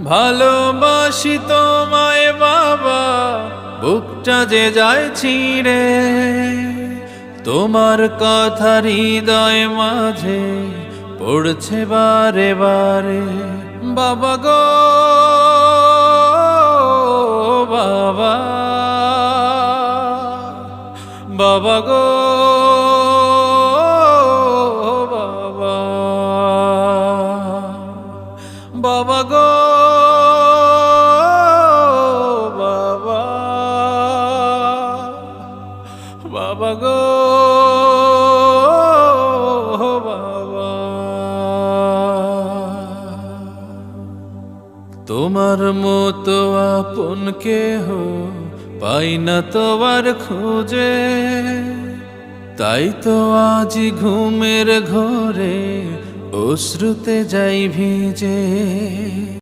ভালোবাসি তোমায় বাবা, বুকটা যে যায় ছিঁড়ে, তোমার কথা হৃদয় মাঝে পড়ছে বারে বারে। বাবা গো বাবা, বাবা গো বাবা, বাবা গো বাবা, বাবা গো বাবা। তোমার মতো আপন কেহ পাই না তোমার খোঁজে, তাই তো আজ ঘুমের ঘরে অশ্রুতে যাই ভিজে।